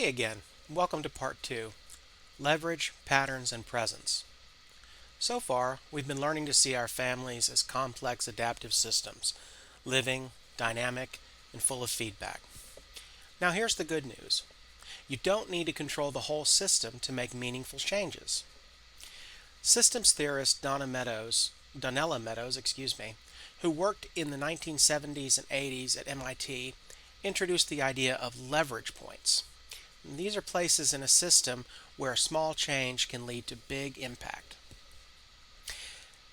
Hey again, welcome to part 2, Leverage, Patterns, and Presence. So far, we've been learning to see our families as complex adaptive systems, living, dynamic, and full of feedback. Now here's the good news. You don't need to control the whole system to make meaningful changes. Systems theorist Donella Meadows, who worked in the 1970s and 80s at MIT, introduced the idea of leverage points. These are places in a system where a small change can lead to big impact.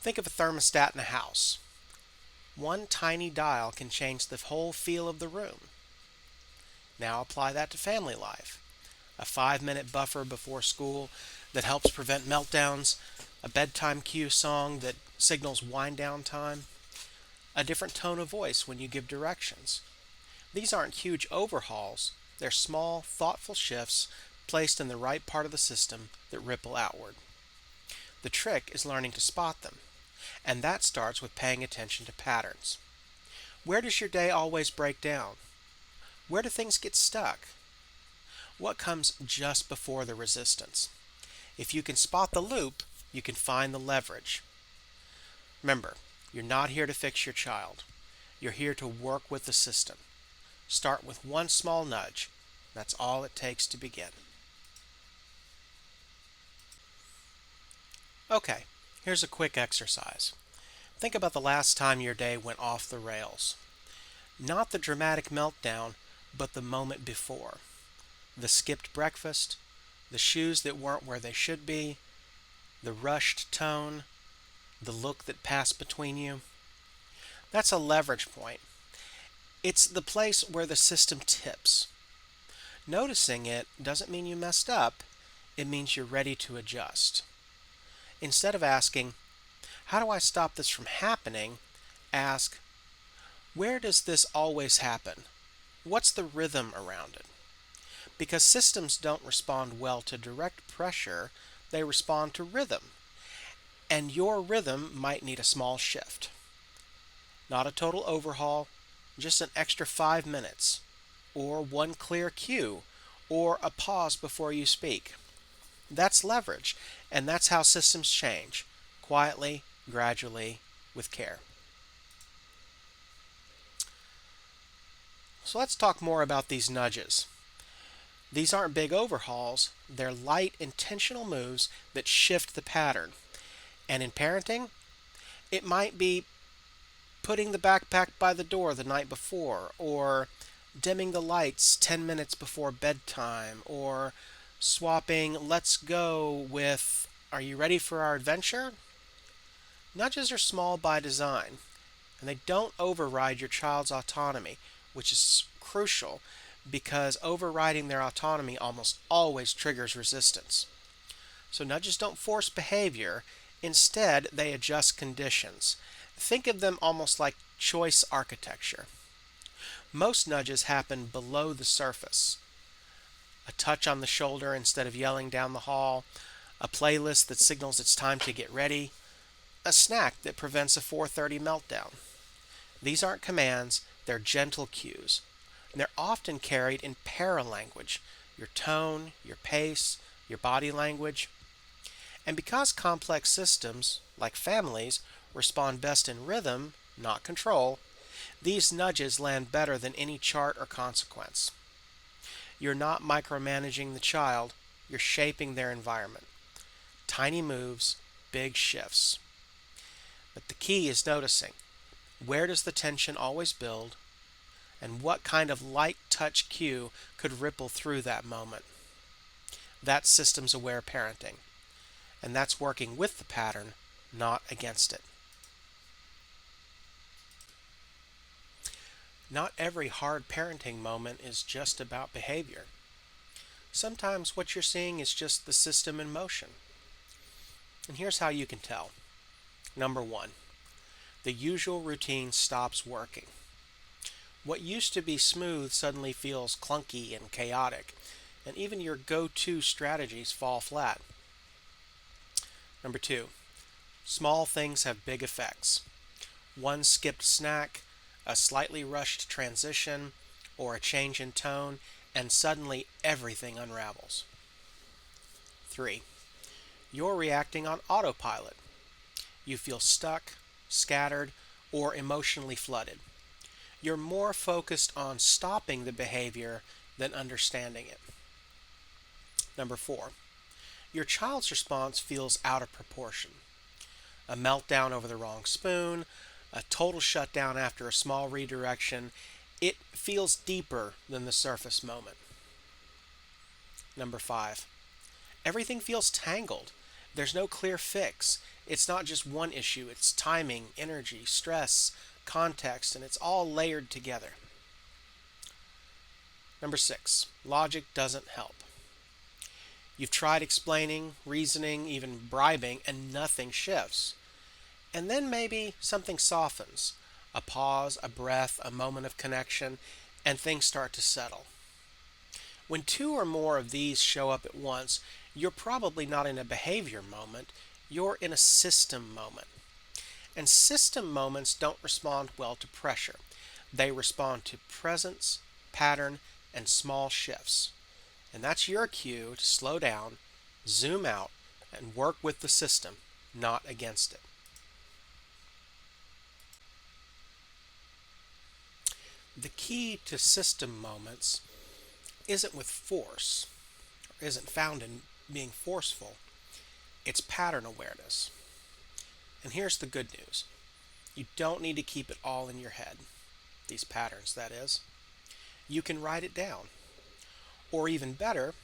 Think of a thermostat in a house. One tiny dial can change the whole feel of the room. Now apply that to family life. A 5-minute buffer before school that helps prevent meltdowns, a bedtime cue song that signals wind down time, a different tone of voice when you give directions. These aren't huge overhauls, they're small, thoughtful shifts placed in the right part of the system that ripple outward. The trick is learning to spot them, and that starts with paying attention to patterns. Where does your day always break down? Where do things get stuck? What comes just before the resistance? If you can spot the loop, you can find the leverage. Remember, you're not here to fix your child. You're here to work with the system. Start with one small nudge. That's all it takes to begin. Okay, here's a quick exercise. Think about the last time your day went off the rails. Not the dramatic meltdown, but the moment before. The skipped breakfast, the shoes that weren't where they should be, the rushed tone, the look that passed between you. That's a leverage point. It's the place where the system tips. Noticing it doesn't mean you messed up, it means you're ready to adjust. Instead of asking, how do I stop this from happening? Ask, where does this always happen? What's the rhythm around it? Because systems don't respond well to direct pressure, they respond to rhythm. And your rhythm might need a small shift. Not a total overhaul, just an extra 5 minutes, or one clear cue, or a pause before you speak. That's leverage, and that's how systems change, quietly, gradually, with care. So let's talk more about these nudges. These aren't big overhauls, they're light, intentional moves that shift the pattern. And in parenting, it might be putting the backpack by the door the night before, or dimming the lights 10 minutes before bedtime, or swapping let's go with are you ready for our adventure? Nudges are small by design, and they don't override your child's autonomy, which is crucial because overriding their autonomy almost always triggers resistance. So nudges don't force behavior, instead they adjust conditions. Think of them almost like choice architecture. Most nudges happen below the surface. A touch on the shoulder instead of yelling down the hall, a playlist that signals it's time to get ready, a snack that prevents a 4:30 meltdown. These aren't commands, they're gentle cues. And they're often carried in paralanguage, your tone, your pace, your body language. And because complex systems, like families, respond best in rhythm, not control, these nudges land better than any chart or consequence. You're not micromanaging the child, you're shaping their environment. Tiny moves, big shifts. But the key is noticing, where does the tension always build, and what kind of light touch cue could ripple through that moment? That's systems aware parenting. And that's working with the pattern, not against it. Not every hard parenting moment is just about behavior. Sometimes what you're seeing is just the system in motion. And here's how you can tell. Number 1, the usual routine stops working. What used to be smooth suddenly feels clunky and chaotic, and even your go-to strategies fall flat. Number 2, small things have big effects. One skipped snack, a slightly rushed transition, or a change in tone and suddenly everything unravels. 3. You're reacting on autopilot. You feel stuck, scattered, or emotionally flooded. You're more focused on stopping the behavior than understanding it. Number 4. Your child's response feels out of proportion. A meltdown over the wrong spoon, a total shutdown after a small redirection. It feels deeper than the surface moment. Number 5. Everything feels tangled. There's no clear fix. It's not just one issue, it's timing, energy, stress, context, and it's all layered together. Number 6. Logic doesn't help. You've tried explaining, reasoning, even bribing, and nothing shifts. And then maybe something softens. A pause, a breath, a moment of connection, and things start to settle. When two or more of these show up at once, you're probably not in a behavior moment, you're in a system moment. And system moments don't respond well to pressure. They respond to presence, pattern, and small shifts. And that's your cue to slow down, zoom out, and work with the system, not against it. The key to system moments isn't with force, or isn't found in being forceful. It's pattern awareness. And here's the good news. You don't need to keep it all in your head. These patterns, that is. You can write it down. Or even better,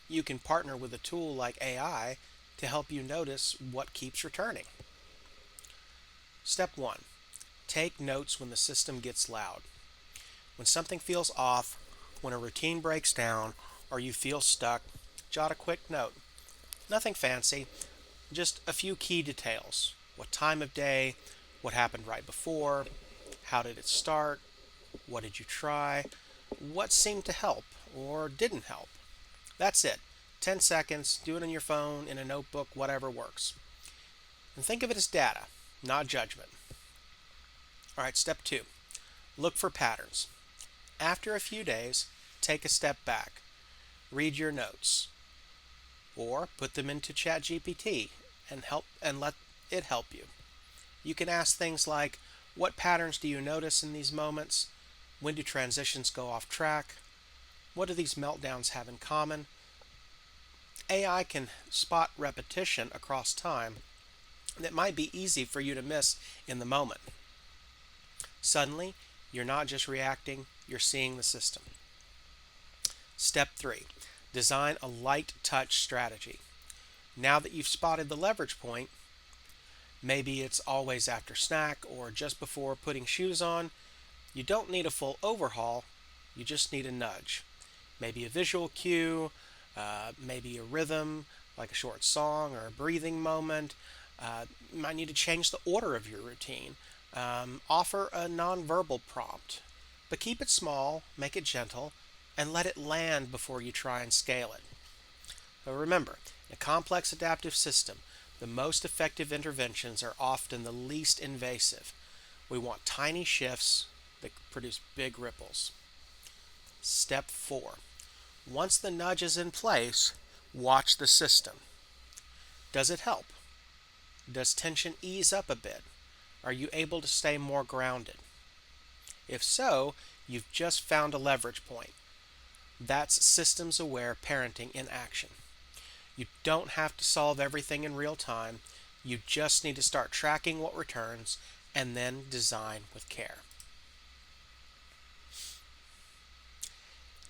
you can partner with a tool like AI to help you notice what keeps returning. Step 1. Take notes when the system gets loud. When something feels off, when a routine breaks down, or you feel stuck, jot a quick note. Nothing fancy, just a few key details. What time of day, what happened right before, how did it start, what did you try, what seemed to help or didn't help. That's it. 10 seconds, do it on your phone, in a notebook, whatever works. And think of it as data, not judgment. Alright, step 2. Look for patterns. After a few days, take a step back. Read your notes. Or put them into ChatGPT and let it help you. You can ask things like, what patterns do you notice in these moments? When do transitions go off track? What do these meltdowns have in common? AI can spot repetition across time that might be easy for you to miss in the moment. Suddenly, you're not just reacting, you're seeing the system. Step 3. Design a light touch strategy. Now that you've spotted the leverage point, maybe it's always after snack or just before putting shoes on, you don't need a full overhaul, you just need a nudge. Maybe a visual cue, maybe a rhythm, like a short song or a breathing moment. You might need to change the order of your routine. Offer a nonverbal prompt, but keep it small, make it gentle, and let it land before you try and scale it. But remember, in a complex adaptive system, the most effective interventions are often the least invasive. We want tiny shifts that produce big ripples. Step 4. Once the nudge is in place, watch the system. Does it help? Does tension ease up a bit? Are you able to stay more grounded? If so, you've just found a leverage point. That's systems-aware parenting in action. You don't have to solve everything in real time. You just need to start tracking what returns and then design with care.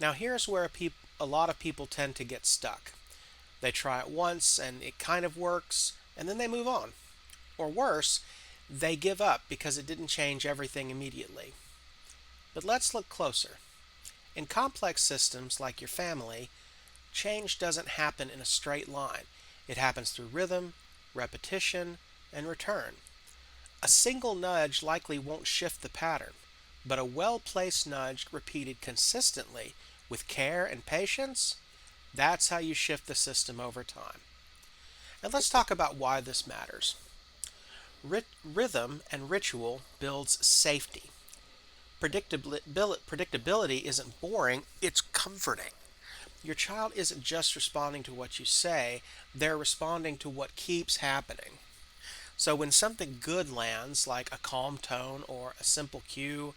Now here's where a lot of people tend to get stuck. They try it once and it kind of works, and then they move on. Or worse, they give up because it didn't change everything immediately. But let's look closer. In complex systems like your family, change doesn't happen in a straight line. It happens through rhythm, repetition, and return. A single nudge likely won't shift the pattern, but a well-placed nudge repeated consistently with care and patience, that's how you shift the system over time. And let's talk about why this matters. Rhythm and ritual builds safety. Predictability isn't boring, it's comforting. Your child isn't just responding to what you say, they're responding to what keeps happening. So when something good lands, like a calm tone or a simple cue,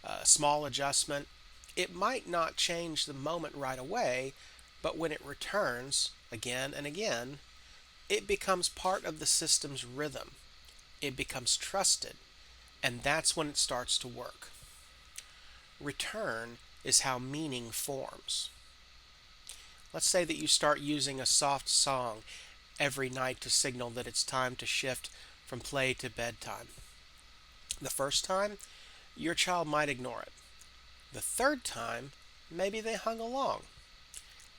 a small adjustment, it might not change the moment right away, but when it returns again and again, it becomes part of the system's rhythm. It becomes trusted, and that's when it starts to work. Return is how meaning forms. Let's say that you start using a soft song every night to signal that it's time to shift from play to bedtime. The first time, your child might ignore it. The third time, maybe they hung along.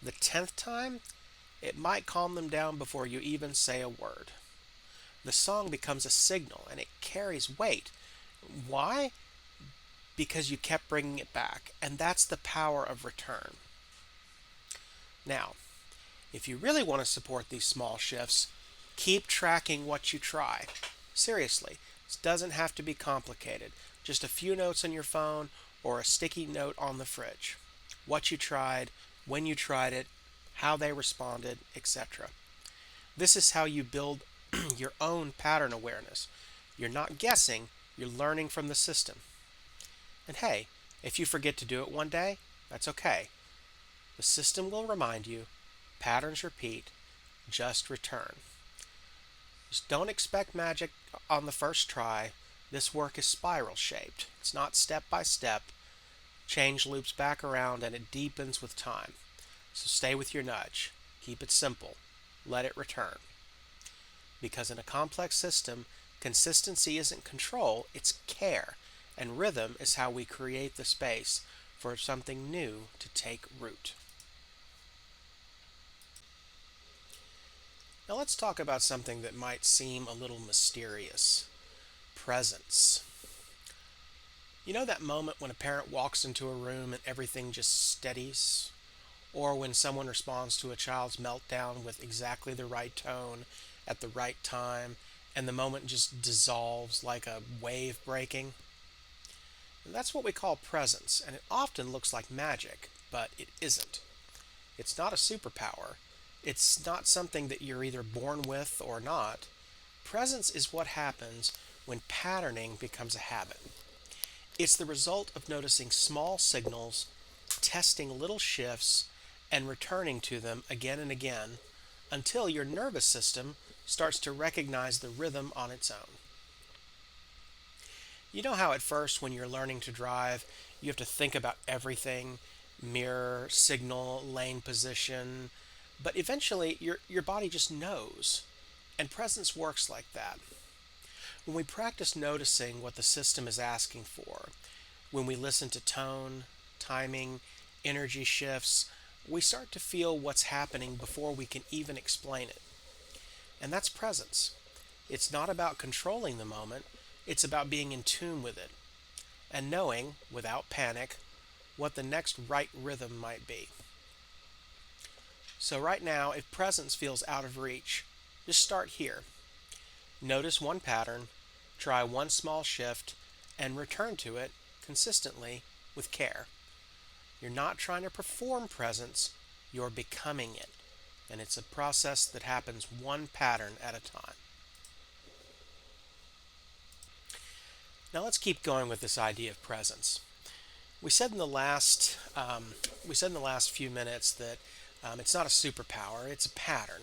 The 10th time, it might calm them down before you even say a word. The song becomes a signal and it carries weight. Why? Because you kept bringing it back, and that's the power of return. Now, if you really want to support these small shifts, keep tracking what you try. Seriously, this doesn't have to be complicated. Just a few notes on your phone or a sticky note on the fridge. What you tried, when you tried it, how they responded, etc. This is how you build your own pattern awareness. You're not guessing, you're learning from the system. And hey, if you forget to do it one day, that's okay. The system will remind you, patterns repeat, just return. Just don't expect magic on the first try. This work is spiral shaped. It's not step by step. Change loops back around and it deepens with time. So stay with your nudge. Keep it simple. Let it return. Because in a complex system, consistency isn't control, it's care. And rhythm is how we create the space for something new to take root. Now let's talk about something that might seem a little mysterious: presence. You know that moment when a parent walks into a room and everything just steadies? Or when someone responds to a child's meltdown with exactly the right tone at the right time and the moment just dissolves like a wave breaking? And that's what we call presence, and it often looks like magic, but it isn't. It's not a superpower. It's not something that you're either born with or not. Presence is what happens when patterning becomes a habit. It's the result of noticing small signals, testing little shifts, and returning to them again and again until your nervous system starts to recognize the rhythm on its own. You know how at first, when you're learning to drive, you have to think about everything: mirror, signal, lane position, but eventually your body just knows. And presence works like that. When we practice noticing what the system is asking for, when we listen to tone, timing, energy shifts, we start to feel what's happening before we can even explain it. And that's presence. It's not about controlling the moment, it's about being in tune with it and knowing, without panic, what the next right rhythm might be. So, right now, if presence feels out of reach, just start here. Notice one pattern, try one small shift, and return to it consistently with care. You're not trying to perform presence, you're becoming it. And it's a process that happens one pattern at a time. Now let's keep going with this idea of presence. We said in the last few minutes that it's not a superpower; it's a pattern.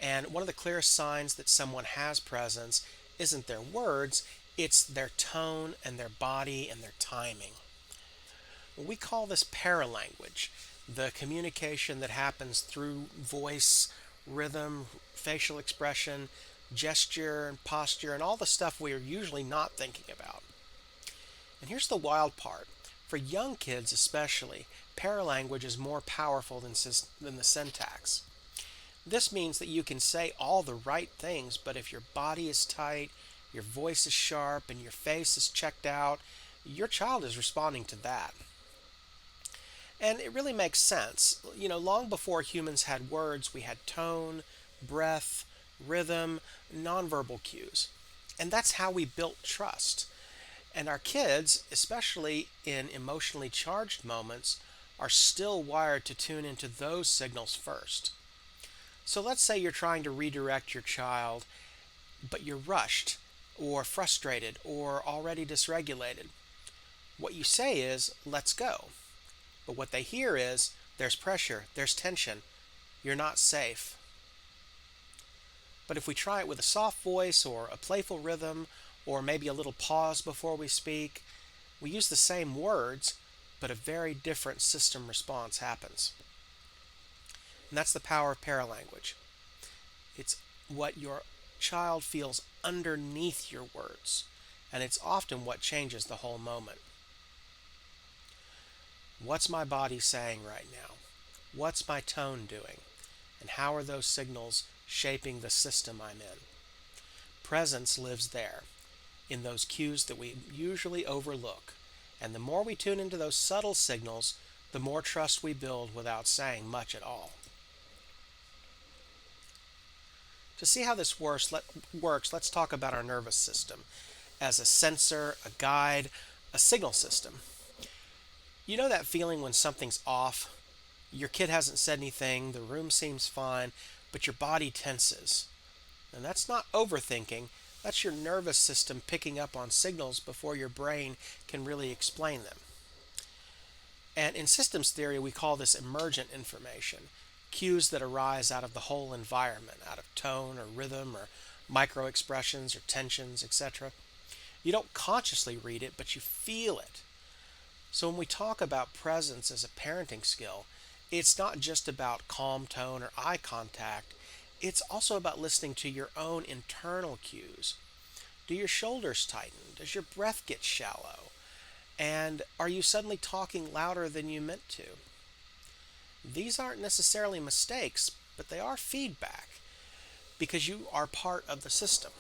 And one of the clearest signs that someone has presence isn't their words; it's their tone and their body and their timing. We call this paralanguage, the communication that happens through voice, rhythm, facial expression, gesture, and posture, and all the stuff we are usually not thinking about. And here's the wild part: for young kids especially, paralanguage is more powerful than the syntax. This means that you can say all the right things, but if your body is tight, your voice is sharp, and your face is checked out, your child is responding to that. And it really makes sense. You know, long before humans had words, we had tone, breath, rhythm, nonverbal cues. And that's how we built trust. And our kids, especially in emotionally charged moments, are still wired to tune into those signals first. So let's say you're trying to redirect your child, but you're rushed, or frustrated, or already dysregulated. What you say is, let's go. But what they hear is, there's pressure, there's tension, you're not safe. But if we try it with a soft voice or a playful rhythm or maybe a little pause before we speak, we use the same words, but a very different system response happens. And that's the power of paralanguage. It's what your child feels underneath your words, and it's often what changes the whole moment. What's my body saying right now? What's my tone doing? And how are those signals shaping the system I'm in? Presence lives there, in those cues that we usually overlook. And the more we tune into those subtle signals, the more trust we build without saying much at all. To see how this works, let's talk about our nervous system as a sensor, a guide, a signal system. You know that feeling when something's off? Your kid hasn't said anything, the room seems fine, but your body tenses. And that's not overthinking, that's your nervous system picking up on signals before your brain can really explain them. And in systems theory, we call this emergent information, cues that arise out of the whole environment, out of tone or rhythm or micro expressions or tensions, etc. You don't consciously read it, but you feel it. So when we talk about presence as a parenting skill, it's not just about calm tone or eye contact, it's also about listening to your own internal cues. Do your shoulders tighten? Does your breath get shallow? And are you suddenly talking louder than you meant to? These aren't necessarily mistakes, but they are feedback because you are part of the system.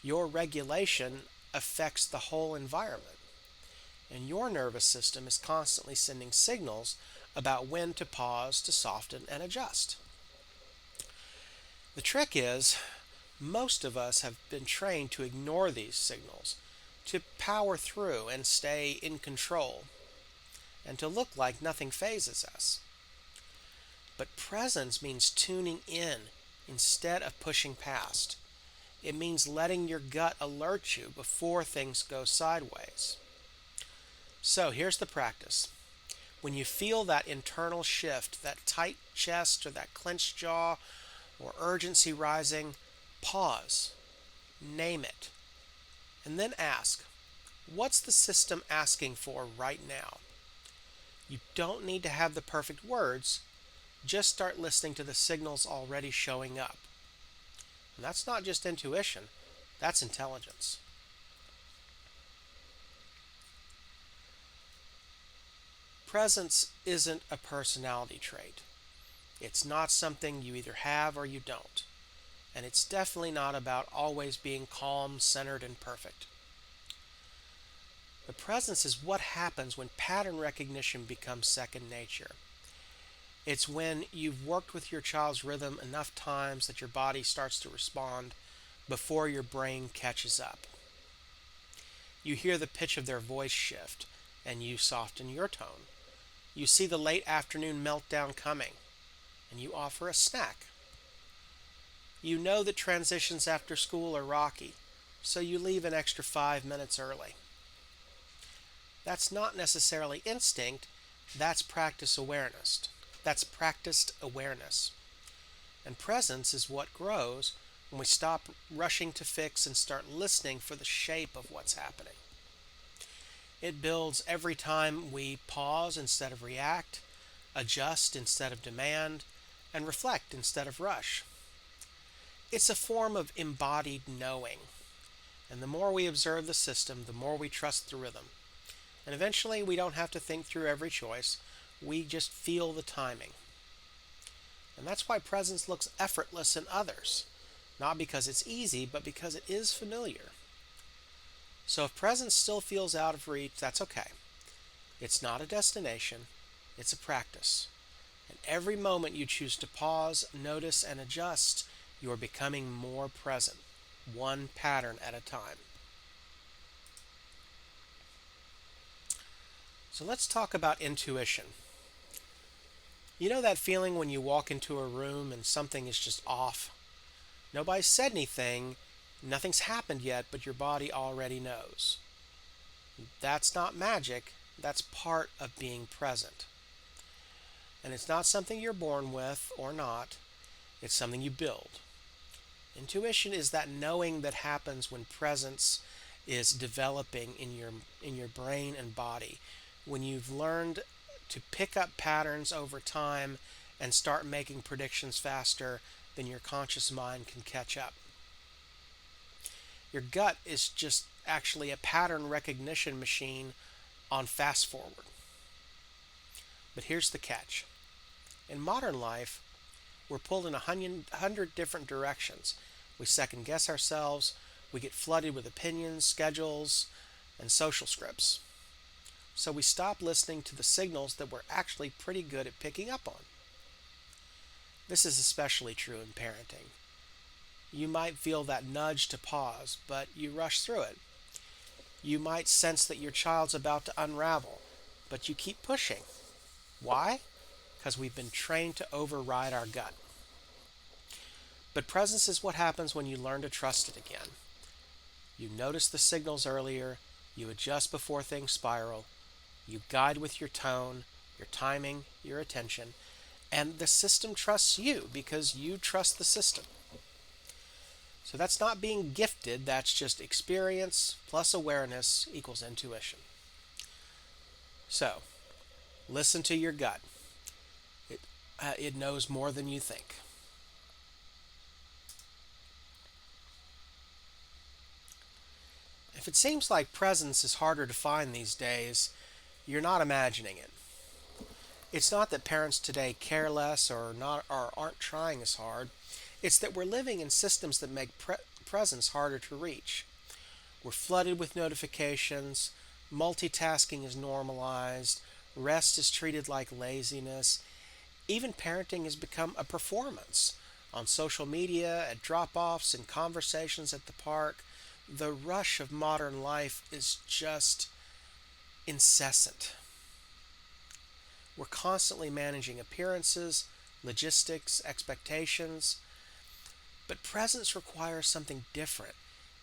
Your regulation affects the whole environment, and your nervous system is constantly sending signals about when to pause, to soften, and adjust. The trick is, most of us have been trained to ignore these signals, to power through and stay in control, and to look like nothing phases us. But presence means tuning in instead of pushing past. It means letting your gut alert you before things go sideways. So here's the practice. When you feel that internal shift, that tight chest or that clenched jaw or urgency rising, pause, name it, and then ask, what's the system asking for right now? You don't need to have the perfect words, just start listening to the signals already showing up. And that's not just intuition, that's intelligence. Presence isn't a personality trait. It's not something you either have or you don't. And it's definitely not about always being calm, centered, and perfect. The presence is what happens when pattern recognition becomes second nature. It's when you've worked with your child's rhythm enough times that your body starts to respond before your brain catches up. You hear the pitch of their voice shift, and you soften your tone. You see the late afternoon meltdown coming, and you offer a snack. You know that transitions after school are rocky, so you leave an extra 5 minutes early. That's not necessarily instinct, that's practice awareness. That's practiced awareness. And presence is what grows when we stop rushing to fix and start listening for the shape of what's happening. It builds every time we pause instead of react, adjust instead of demand, and reflect instead of rush. It's a form of embodied knowing. And the more we observe the system, the more we trust the rhythm. And eventually, we don't have to think through every choice. We just feel the timing. And that's why presence looks effortless in others. Not because it's easy, but because it is familiar. So if presence still feels out of reach, that's okay. It's not a destination, it's a practice. And every moment you choose to pause, notice, and adjust, you are becoming more present, one pattern at a time. So let's talk about intuition. You know that feeling when you walk into a room and something is just off? Nobody said anything, nothing's happened yet, but your body already knows. That's not magic, that's part of being present. And it's not something you're born with or not, it's something you build. Intuition is that knowing that happens when presence is developing in your brain and body. When you've learned to pick up patterns over time and start making predictions faster than your conscious mind can catch up. Your gut is just actually a pattern recognition machine on fast forward. But here's the catch. In modern life, we're pulled in 100 different directions. We second guess ourselves, we get flooded with opinions, schedules, and social scripts. So we stop listening to the signals that we're actually pretty good at picking up on. This is especially true in parenting. You might feel that nudge to pause, but you rush through it. You might sense that your child's about to unravel, but you keep pushing. Why? Because we've been trained to override our gut. But presence is what happens when you learn to trust it again. You notice the signals earlier, you adjust before things spiral, you guide with your tone, your timing, your attention, and the system trusts you because you trust the system. So that's not being gifted, that's just experience plus awareness equals intuition. So, listen to your gut. It knows more than you think. If it seems like presence is harder to find these days, you're not imagining it. It's not that parents today care less or aren't trying as hard. It's that we're living in systems that make presence harder to reach. We're flooded with notifications, multitasking is normalized, rest is treated like laziness. Even parenting has become a performance. On social media, at drop offs, and conversations at the park, the rush of modern life is just incessant. We're constantly managing appearances, logistics, expectations, but presence requires something different.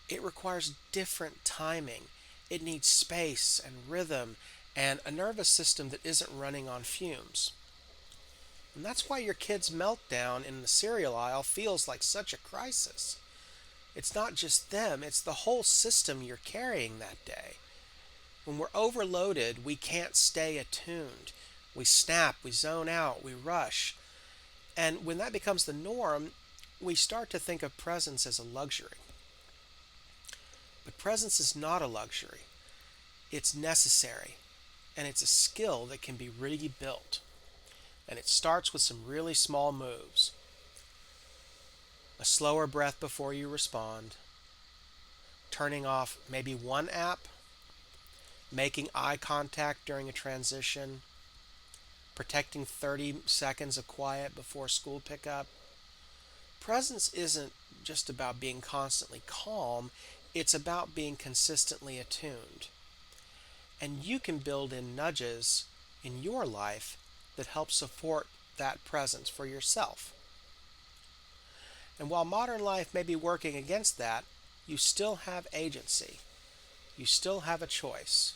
It requires different timing. It needs space and rhythm and a nervous system that isn't running on fumes. And that's why your kid's meltdown in the cereal aisle feels like such a crisis. It's not just them, it's the whole system you're carrying that day. When we're overloaded, we can't stay attuned. We snap, we zone out, we rush. And when that becomes the norm, we start to think of presence as a luxury. But presence is not a luxury. It's necessary. And it's a skill that can be really built. And it starts with some really small moves. A slower breath before you respond. Turning off maybe one app. Making eye contact during a transition. Protecting 30 seconds of quiet before school pickup. Presence isn't just about being constantly calm, it's about being consistently attuned. And you can build in nudges in your life that help support that presence for yourself. And while modern life may be working against that, you still have agency. You still have a choice.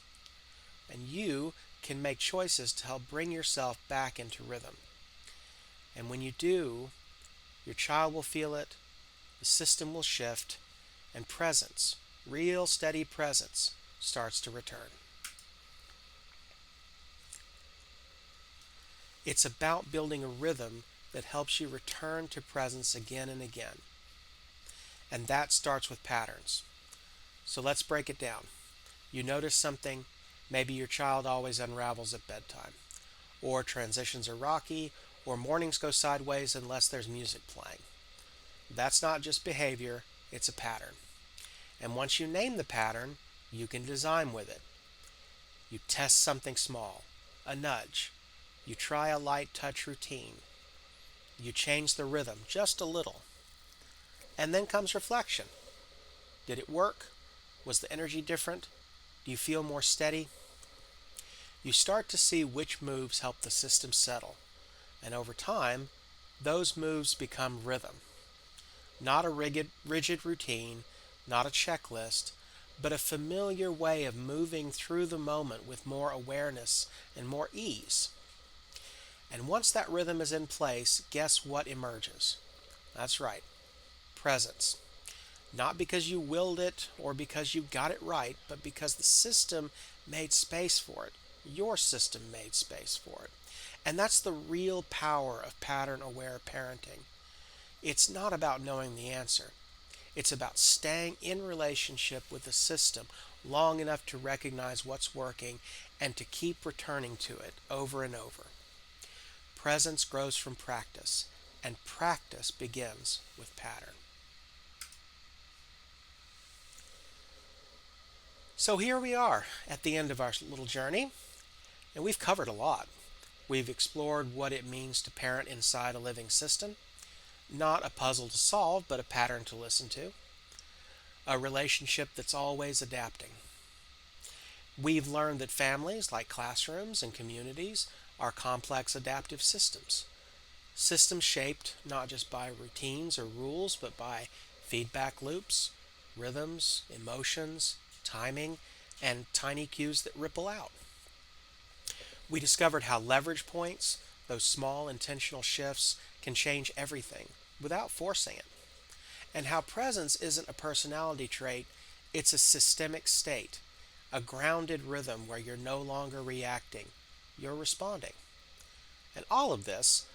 And you can make choices to help bring yourself back into rhythm. And when you do, your child will feel it, the system will shift, and presence, real steady presence, starts to return. It's about building a rhythm that helps you return to presence again and again. And that starts with patterns. So let's break it down. You notice something, maybe your child always unravels at bedtime, or transitions are rocky, or mornings go sideways unless there's music playing. That's not just behavior, it's a pattern. And once you name the pattern, you can design with it. You test something small, a nudge. You try a light touch routine. You change the rhythm just a little. And then comes reflection. Did it work? Was the energy different? Do you feel more steady? You start to see which moves help the system settle, And over time, those moves become rhythm, not a rigid routine, not a checklist, but a familiar way of moving through the moment with more awareness and more ease. And once that rhythm is in place, guess what emerges? That's right, presence. Not because you willed it or because you got it right, but because the system made space for it. Your system made space for it. And that's the real power of pattern aware parenting. It's not about knowing the answer, it's about staying in relationship with the system long enough to recognize what's working and to keep returning to it over and over. Presence grows from practice, and practice begins with pattern. So here we are at the end of our little journey, and we've covered a lot. We've explored what it means to parent inside a living system, not a puzzle to solve, but a pattern to listen to, a relationship that's always adapting. We've learned that families, like classrooms and communities, are complex adaptive systems. Systems shaped not just by routines or rules, but by feedback loops, rhythms, emotions, timing, and tiny cues that ripple out. We discovered how leverage points, those small intentional shifts, can change everything without forcing it, and how presence isn't a personality trait, it's a systemic state, a grounded rhythm where you're no longer reacting, you're responding. And all of this,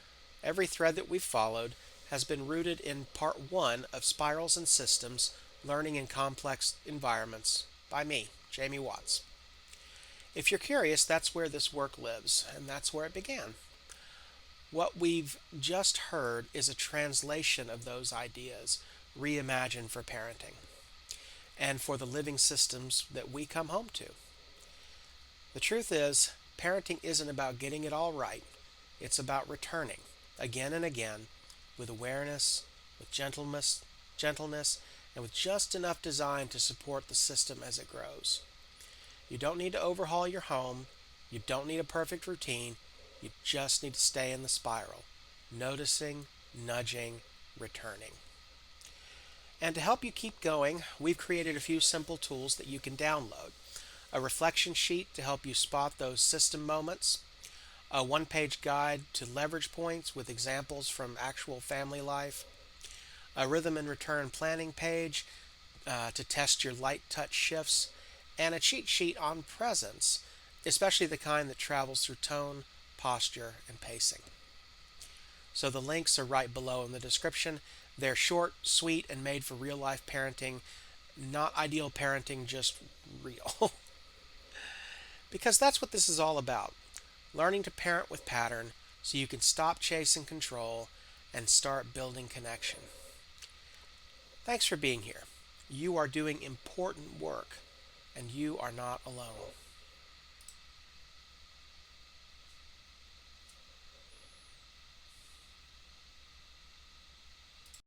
every thread that we've followed, has been rooted in part one of Spirals and Systems Learning in Complex Environments by me, Jamie Watts. If you're curious, that's where this work lives, and that's where it began. What we've just heard is a translation of those ideas, reimagined for parenting, and for the living systems that we come home to. The truth is, parenting isn't about getting it all right, it's about returning, again and again, with awareness, with gentleness, and with just enough design to support the system as it grows. You don't need to overhaul your home. You don't need a perfect routine. You just need to stay in the spiral, noticing, nudging, returning. And to help you keep going, we've created a few simple tools that you can download. A reflection sheet to help you spot those system moments, a one-page guide to leverage points with examples from actual family life, a rhythm and return planning page to test your light touch shifts, and a cheat sheet on presence, especially the kind that travels through tone, posture, and pacing. So the links are right below in the description. They're short, sweet, and made for real life parenting, not ideal parenting, just real. Because that's what this is all about, learning to parent with pattern so you can stop chasing control and start building connection. Thanks for being here. You are doing important work, and you are not alone.